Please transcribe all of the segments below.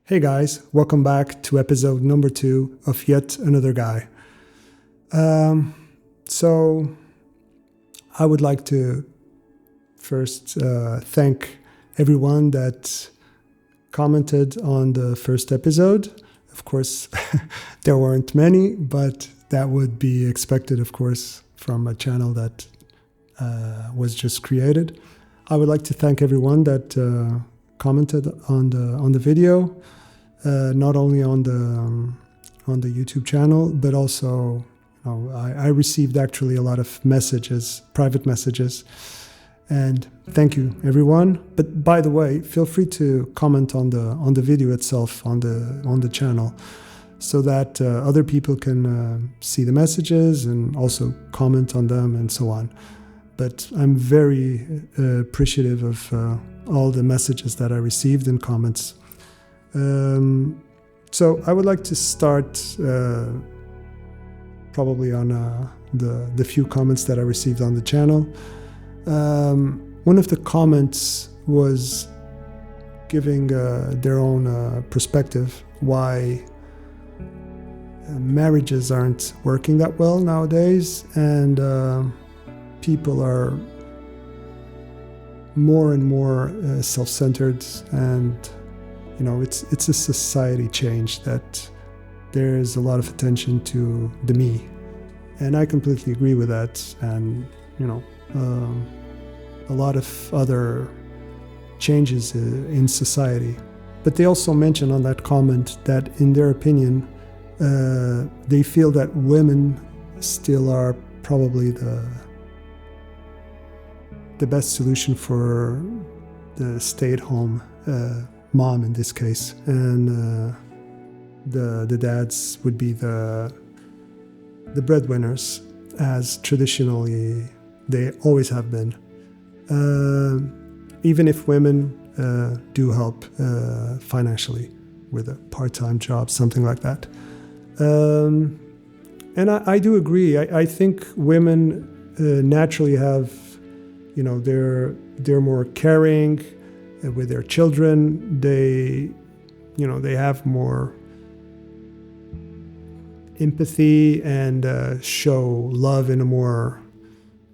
Hey guys, welcome back to episode number 2 of Yet Another Guy. So I would like to first thank everyone that commented on the first episode. Of course, there weren't many, but that would be expected, of course, from a channel that was just created. I would like to thank everyone that commented on the video, not only on the YouTube channel, but also I received actually a lot of messages, private messages, and thank you everyone. But by the way, feel free to comment on the video itself on the channel, so that other people can see the messages and also comment on them and so on. But I'm very appreciative of all the messages that I received and comments. So I would like to start probably on the few comments that I received on the channel. One of the comments was giving their own perspective why marriages aren't working that well nowadays, and people are more and more self-centered, and it's a society change that there's a lot of attention to the me, and I completely agree with that, and a lot of other changes in society. But they also mention on that comment that in their opinion they feel that women still are probably the best solution for the stay-at-home mom in this case, and the dads would be the breadwinners, as traditionally they always have been, even if women do help financially with a part-time job, something like that. And I do agree. I think women naturally have, they're more caring with their children. They have more empathy and show love in a more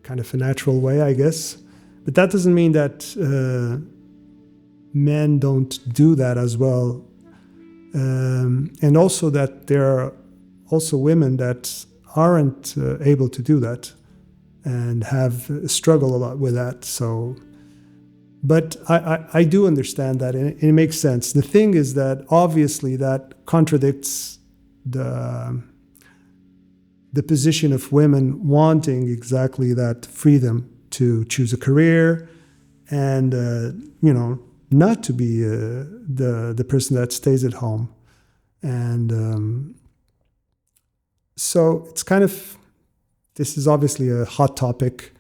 kind of a natural way, I guess. But that doesn't mean that men don't do that as well. And also that there are also women that aren't able to do that and have struggled a lot with that. So, but I do understand that, and it makes sense. The thing is that obviously that contradicts the position of women wanting exactly that freedom to choose a career and not to be the person that stays at home. And so it's kind of, this is obviously a hot topic.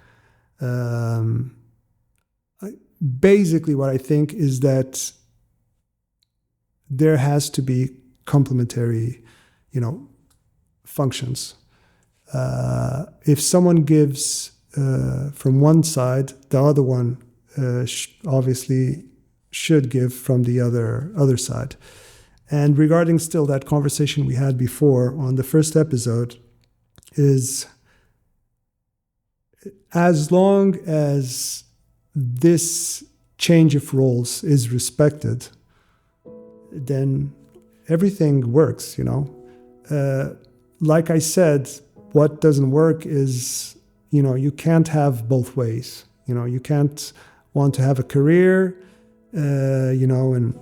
Basically what I think is that there has to be complementary, functions. If someone gives from one side, the other one obviously should give from the other side. And regarding still that conversation we had before on the first episode, is as long as this change of roles is respected, then everything works, Like I said, what doesn't work is, you can't have both ways. You can't want to have a career, and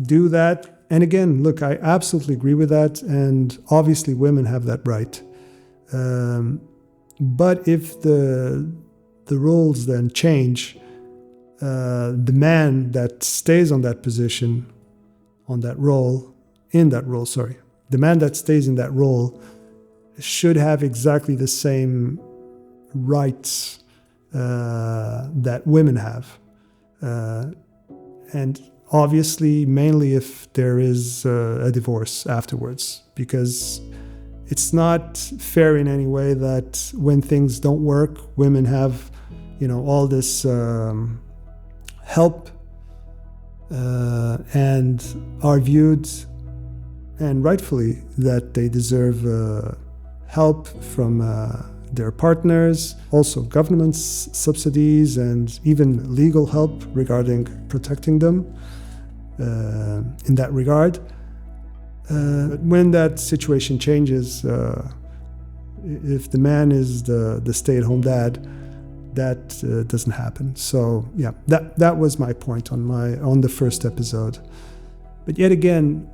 do that. And again, look, I absolutely agree with that. And obviously women have that right. But if the roles then change, the man that stays on that position, the man that stays in that role should have exactly the same rights that women have. And obviously, mainly if there is a divorce afterwards, because it's not fair in any way that when things don't work, women have, all this help and are viewed, and rightfully, that they deserve help from their partners, also government subsidies, and even legal help regarding protecting them in that regard. When that situation changes, if the man is the stay-at-home dad, that doesn't happen. So yeah, that was my point on the first episode. But yet again,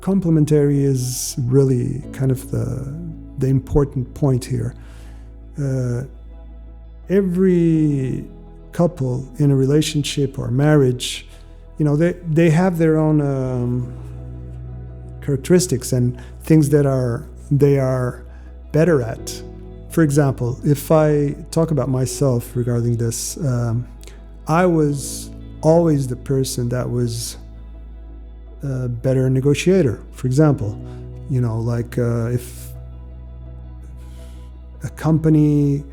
complementary is really kind of the important point here. Every couple in a relationship or marriage, they have their own characteristics and things that they are better at. For example, if I talk about myself regarding this, I was always the person that was a better negotiator. For example, if a company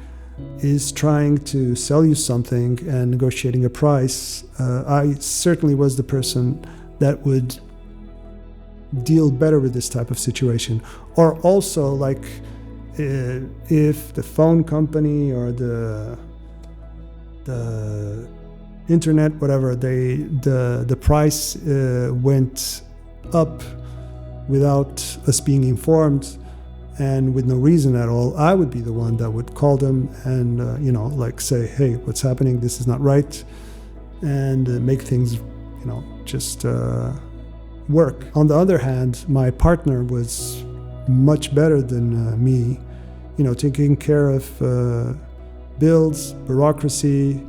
is trying to sell you something and negotiating a price, I certainly was the person that would deal better with this type of situation. Or also, if the phone company or the internet, whatever, the price went up without us being informed and with no reason at all, I would be the one that would call them and say, hey, what's happening? This is not right, and make things just work. On the other hand, my partner was much better than me, taking care of bills, bureaucracy,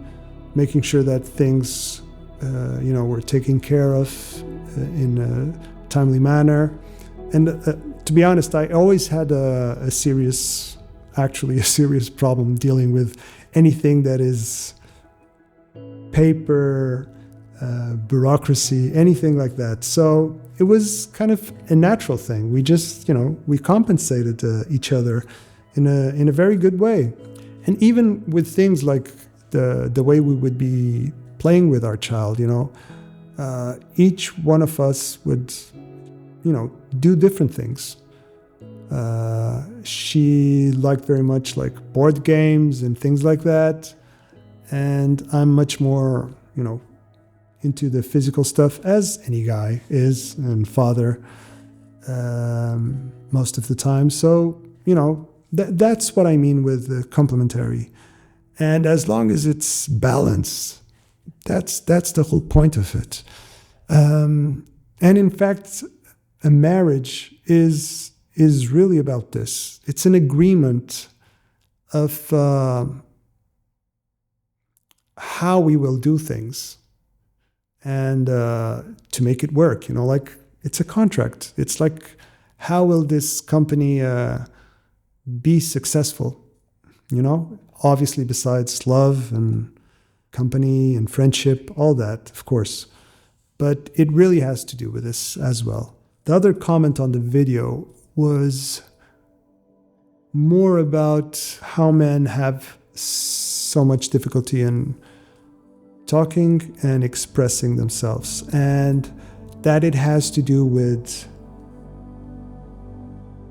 making sure that things, were taken care of in a timely manner. And to be honest, I always had a serious problem dealing with anything that is paper, bureaucracy, anything like that. So it was kind of a natural thing. We just, we compensated each other in a very good way. And even with things like the way we would be playing with our child, each one of us would, do different things. She liked very much board games and things like that. And I'm much more, into the physical stuff, as any guy is, and father most of the time. So, that's what I mean with the complementary. And as long as it's balanced, that's the whole point of it. And in fact, a marriage is really about this. It's an agreement of how we will do things and to make it work. It's a contract. It's like, how will this company be successful? Obviously, besides love and company and friendship, all that, of course. But it really has to do with this as well. The other comment on the video was more about how men have so much difficulty in talking and expressing themselves, and that it has to do with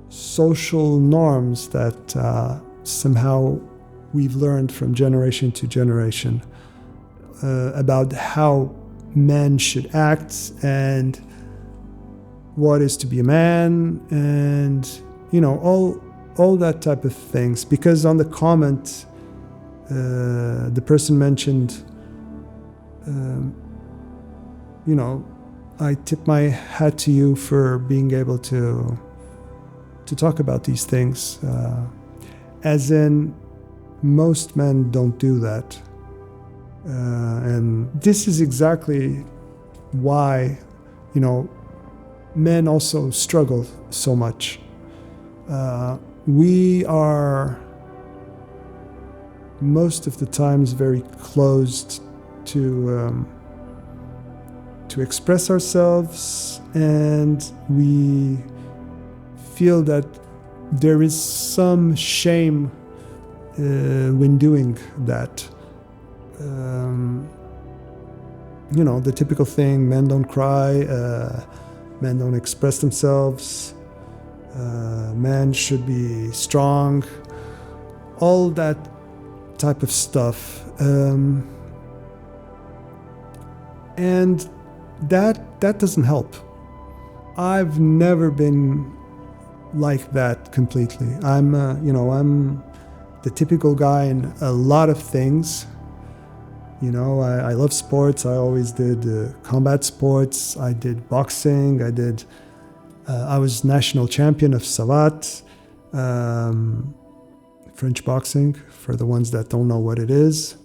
social norms that somehow we've learned from generation to generation about how men should act and what is to be a man, and all that type of things. Because on the comment, the person mentioned, I tip my hat to you for being able to talk about these things, as in most men don't do that. And this is exactly why, men also struggle so much. We are most of the times very closed to express ourselves, and we feel that there is some shame when doing that. the typical thing: men don't cry, men don't express themselves, men should be strong, all that type of stuff. And that doesn't help. I've never been like that completely. I'm the typical guy in a lot of things. I love sports. I always did combat sports. I did boxing. I was national champion of Savate, French boxing, for the ones that don't know what it is.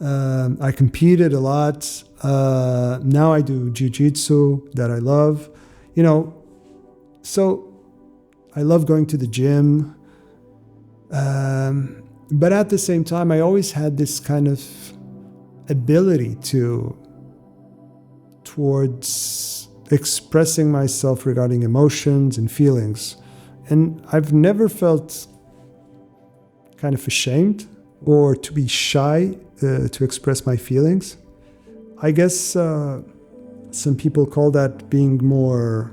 I competed a lot. Now I do jiu-jitsu that I love. So I love going to the gym. But at the same time, I always had this kind of ability towards expressing myself regarding emotions and feelings. And I've never felt kind of ashamed or to be shy to express my feelings. I guess some people call that being more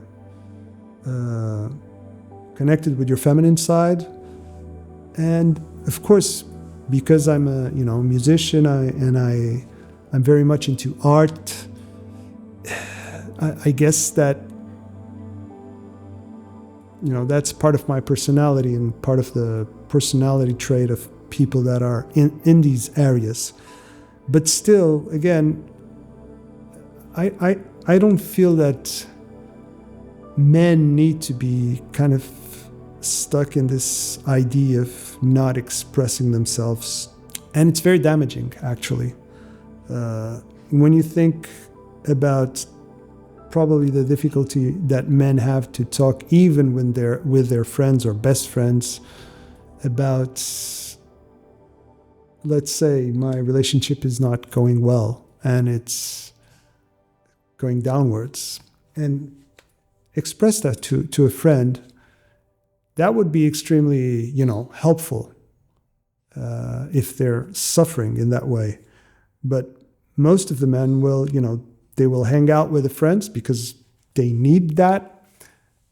connected with your feminine side. And of course, because I'm a musician, I'm very much into art. I guess that that's part of my personality and part of the personality trait of people that are in these areas. But still, again, I don't feel that men need to be kind of stuck in this idea of not expressing themselves. And it's very damaging, actually. When you think about probably the difficulty that men have to talk, even when they're with their friends or best friends, about, let's say, my relationship is not going well and it's going downwards, and express that to a friend, that would be extremely, helpful if they're suffering in that way. But most of the men will, they will hang out with the friends because they need that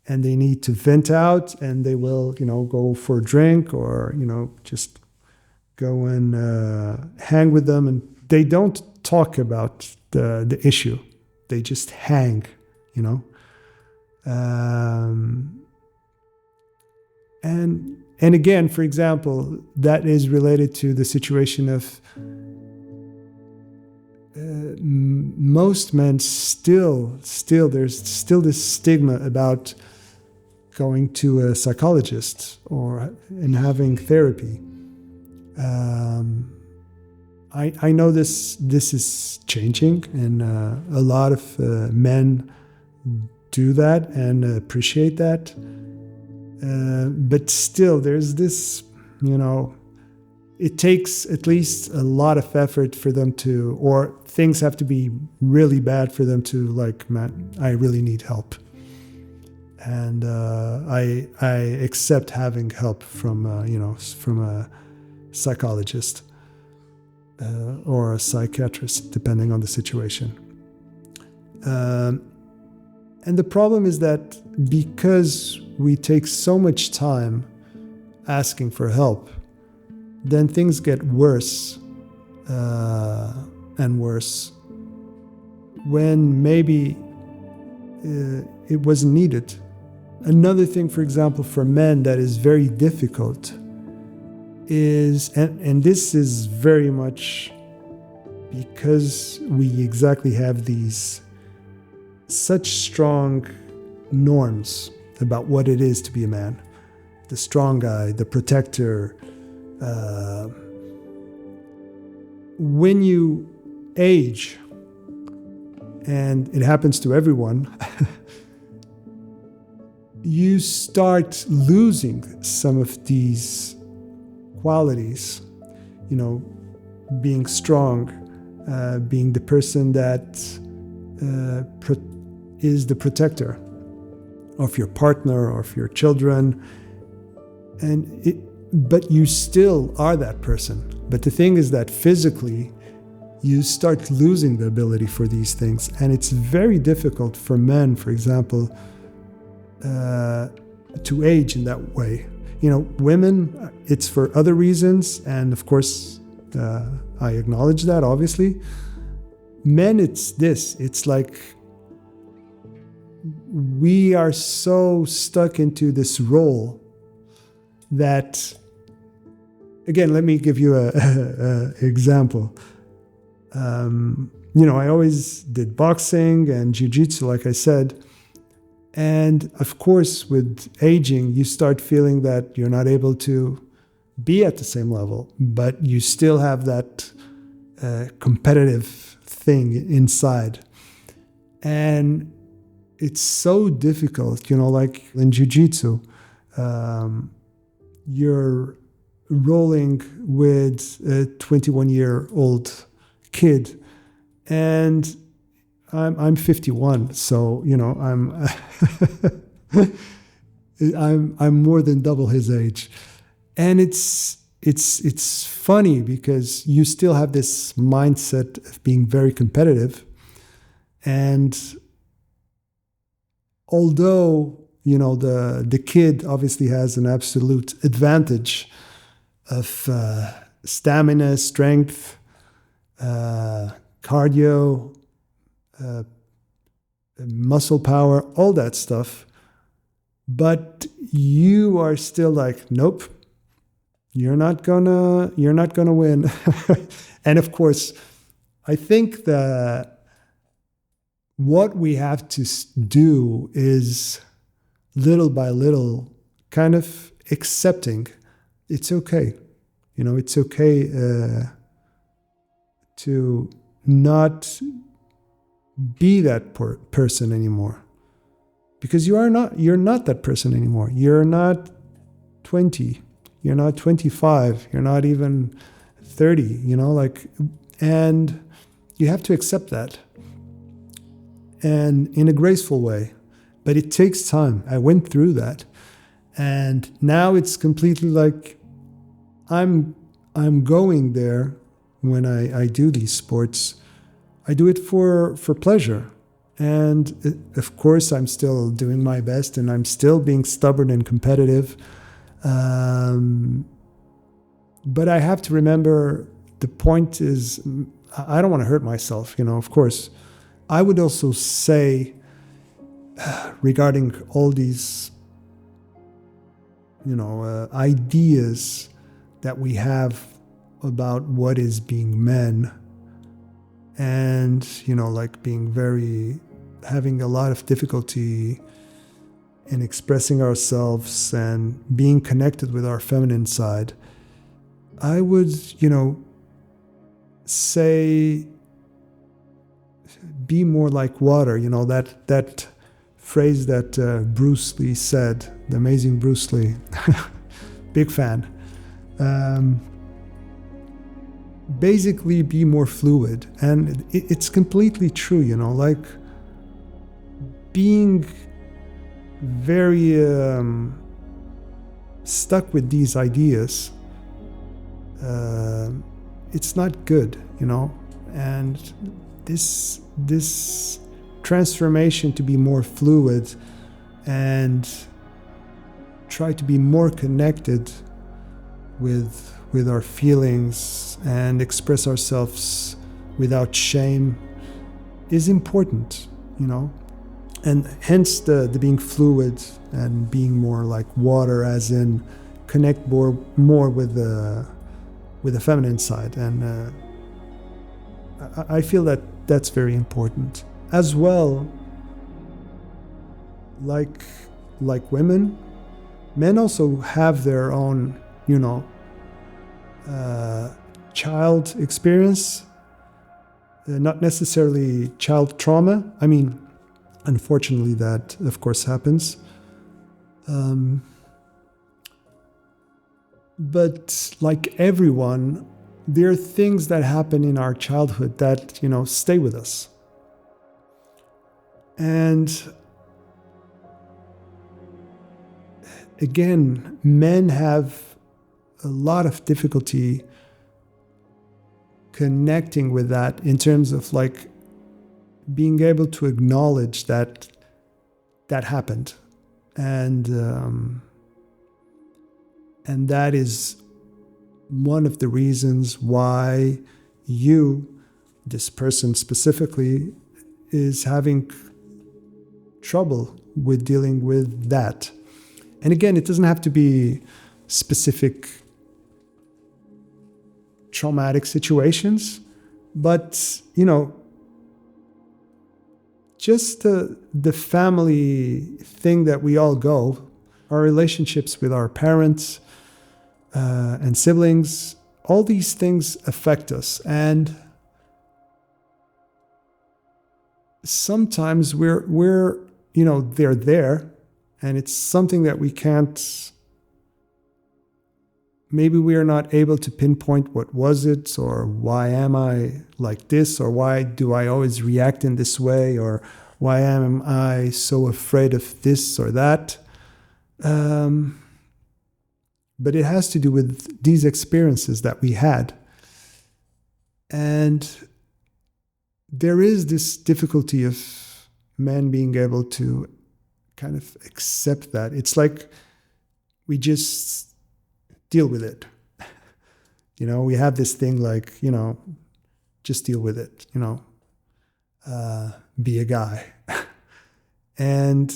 and they need to vent out, and they will, go for a drink or, just go and hang with them. And they don't talk about the issue. They just hang, And again, for example, that is related to the situation of most men still there's still this stigma about going to a psychologist and having therapy. I know this is changing, and a lot of men do that and appreciate that. But still, there's this, it takes at least a lot of effort for them to, or things have to be really bad for them to man, I really need help. And I accept having help from a psychologist or a psychiatrist, depending on the situation. And the problem is that because we take so much time asking for help, then things get worse and worse when maybe it wasn't needed. Another thing, for example, for men that is very difficult is, and this is very much because we exactly have these such strong norms about what it is to be a man. The strong guy, the protector. When you age, and it happens to everyone, you start losing some of these qualities. Being strong, being the person that is the protector of your partner or of your children, but you still are that person. But the thing is that physically, you start losing the ability for these things. And it's very difficult for men, for example, to age in that way. Women, it's for other reasons. And of course, I acknowledge that, obviously. Men, it's like we are so stuck into this role that, again, let me give you a example. I always did boxing and jiu-jitsu, like I said. And of course, with aging, you start feeling that you're not able to be at the same level, but you still have that competitive thing inside. And it's so difficult, like in jiu-jitsu, you're rolling with a 21-year-old kid, and I'm 51, so I'm more than double his age, and it's funny because you still have this mindset of being very competitive, and although the kid obviously has an absolute advantage of stamina, strength, cardio, muscle power, all that stuff. But you are still like, nope, you're not gonna win. And of course, I think that what we have to do is little by little kind of accepting it's okay. It's okay to not be that person anymore, because you're not that person anymore. You're not 20, you're not 25, you're not even 30, and you have to accept that, and in a graceful way. But it takes time. I went through that, and now it's completely like I'm going there. When I do these sports, I do it for pleasure. And of course, I'm still doing my best, and I'm still being stubborn and competitive. But I have to remember, the point is, I don't want to hurt myself, of course. I would also say, regarding all these, ideas that we have about what is being men, and having a lot of difficulty in expressing ourselves and being connected with our feminine side, I would say be more like water. That phrase that Bruce Lee said, the amazing Bruce Lee, big fan. Basically be more fluid, and it's completely true, being very stuck with these ideas, it's not good, and this transformation to be more fluid and try to be more connected with our feelings and express ourselves without shame is important, and hence the being fluid and being more like water, as in connect more with the feminine side. And I feel that that's very important as well. Like women, men also have their own child experience, not necessarily child trauma. I mean, unfortunately, that of course happens. But like everyone, there are things that happen in our childhood that, stay with us. And again, men have a lot of difficulty connecting with that in terms of like being able to acknowledge that that happened. And that is one of the reasons why you, this person specifically, is having trouble with dealing with that. And again, it doesn't have to be specific traumatic situations, but, you know, just the family thing that we all go, our relationships with our parents and siblings, all these things affect us. And sometimes we're you know, they're there, and it's something that we can't, maybe we are not able to pinpoint what was it, or why am I like this, or why do I always react in this way, or why am I so afraid of this or that. But it has to do with these experiences that we had. And there is this difficulty of men being able to kind of accept that. It's like we just deal with it. You know, we have this thing like, you know, just deal with it, you know, be a guy. And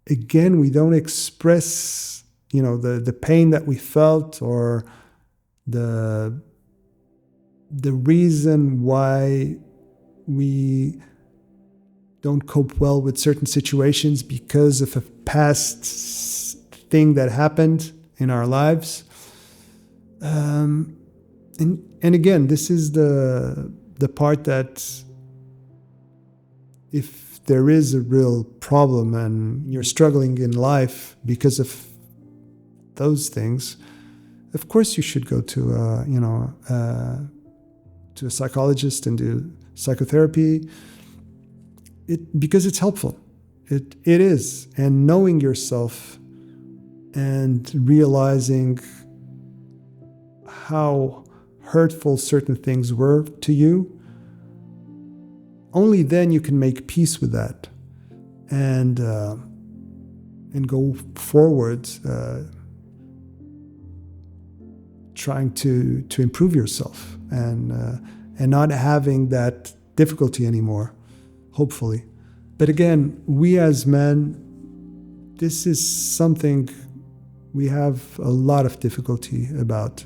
again, we don't express, you know, the pain that we felt, or the reason why we don't cope well with certain situations because of a past thing that happened in our lives. And again, this is the part that if there is a real problem and you're struggling in life because of those things, of course you should go to to a psychologist and do psychotherapy. Because it's helpful. It is. And knowing yourself and realizing how hurtful certain things were to you, only then you can make peace with that and go forward, trying to improve yourself and not having that difficulty anymore. Hopefully. But again, we as men, this is something we have a lot of difficulty about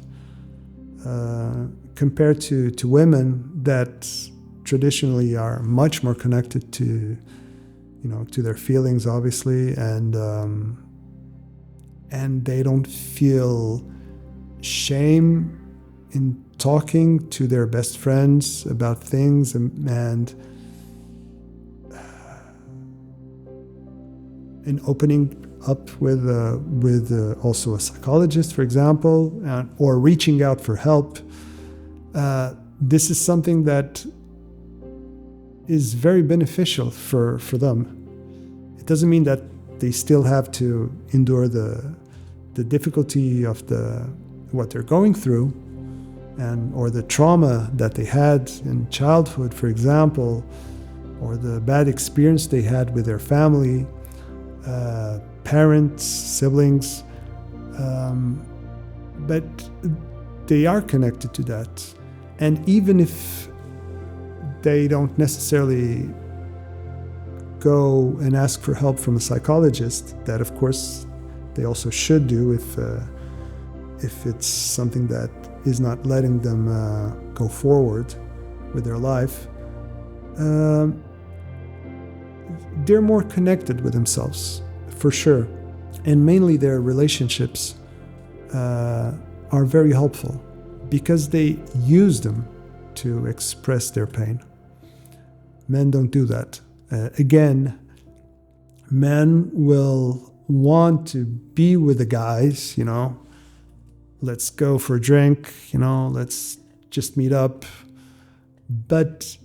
compared to women that traditionally are much more connected to, you know, to their feelings, obviously, and they don't feel shame in talking to their best friends about things and opening up with also a psychologist, for example, or reaching out for help. This is something that is very beneficial for them. It doesn't mean that they still have to endure the difficulty of what they're going through, or the trauma that they had in childhood, for example, or the bad experience they had with their family. Parents, siblings, but they are connected to that. And even if they don't necessarily go and ask for help from a psychologist, that of course they also should do if it's something that is not letting them go forward with their life, they're more connected with themselves, for sure. And mainly their relationships are very helpful because they use them to express their pain. Men don't do that. Again, men will want to be with the guys, you know, let's go for a drink, you know, let's just meet up. But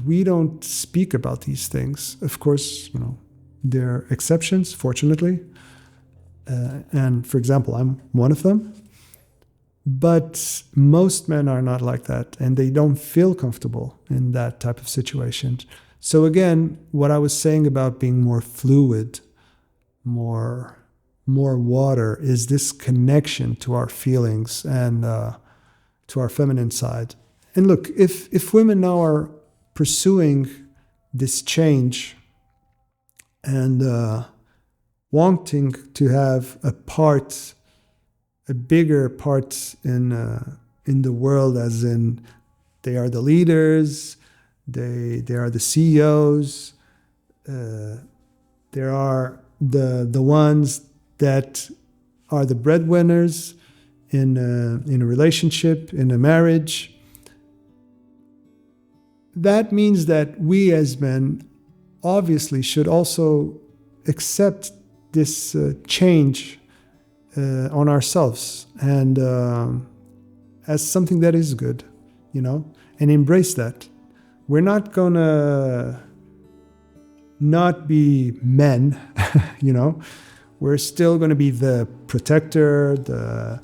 we don't speak about these things. Of course, you know, there are exceptions, fortunately. And for example, I'm one of them. But most men are not like that, and they don't feel comfortable in that type of situation. So again, what I was saying about being more fluid, more water, is this connection to our feelings and to our feminine side. And look, if women now are pursuing this change and wanting to have a bigger part in the world, as in they are the leaders, they are the CEOs, they are the ones that are the breadwinners in a relationship, in a marriage. That means that we as men obviously should also accept this change on ourselves and as something that is good, and embrace that. We're not gonna not be men, We're still gonna be the protector, the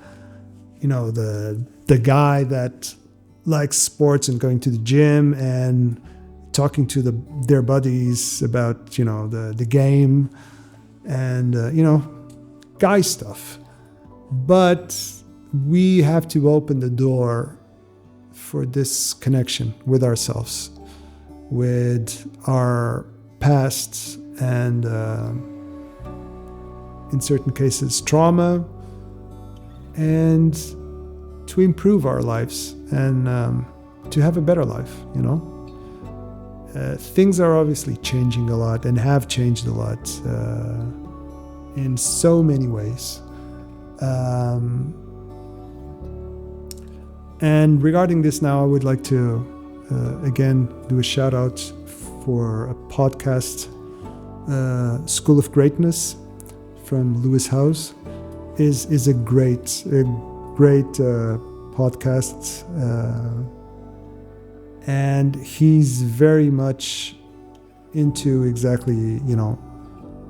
guy that likes sports and going to the gym and talking to their buddies about the game and guy stuff. But we have to open the door for this connection with ourselves, with our past, and in certain cases trauma, and to improve our lives and to have a better life. Things are obviously changing a lot and have changed a lot in so many ways. And regarding this now, I would like to again do a shout out for a podcast, School of Greatness from Lewis Howes. Is a great podcast, and he's very much into exactly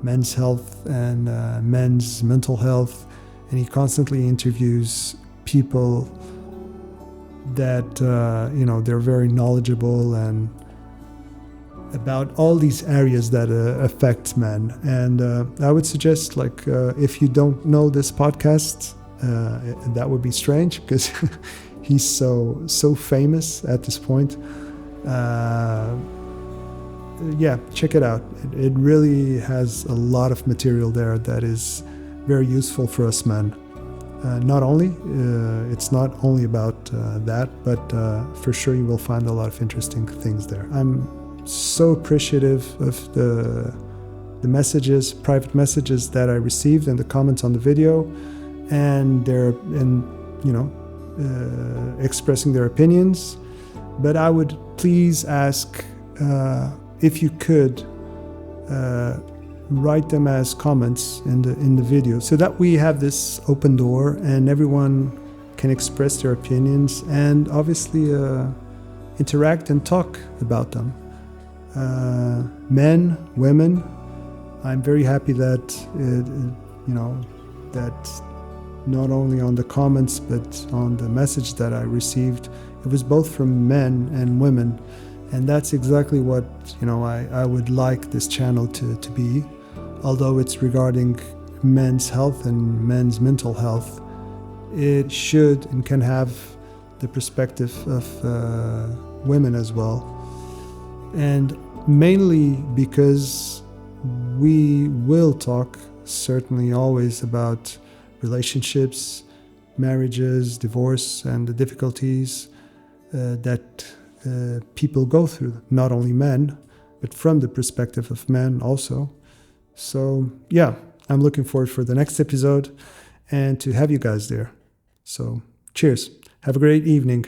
men's health and men's mental health, and he constantly interviews people that they're very knowledgeable and about all these areas that affect men. And I would suggest, if you don't know this podcast, that would be strange because he's so famous at this point. Check it out. It really has a lot of material there that is very useful for us men. It's not only about that, but for sure you will find a lot of interesting things there. I'm so appreciative of the messages, private messages that I received, and the comments on the video, and expressing their opinions. But I would please ask if you could write them as comments in the video, so that we have this open door and everyone can express their opinions and obviously interact and talk about them. Men, women, I'm very happy that that not only on the comments but on the message that I received, it was both from men and women, and that's exactly what I would like this channel to be. Although it's regarding men's health and men's mental health, it should and can have the perspective of women as well. And mainly because we will talk, certainly always, about relationships, marriages, divorce, and the difficulties that people go through, not only men, but from the perspective of men also. So I'm looking forward for the next episode and to have you guys there. So cheers. Have a great evening.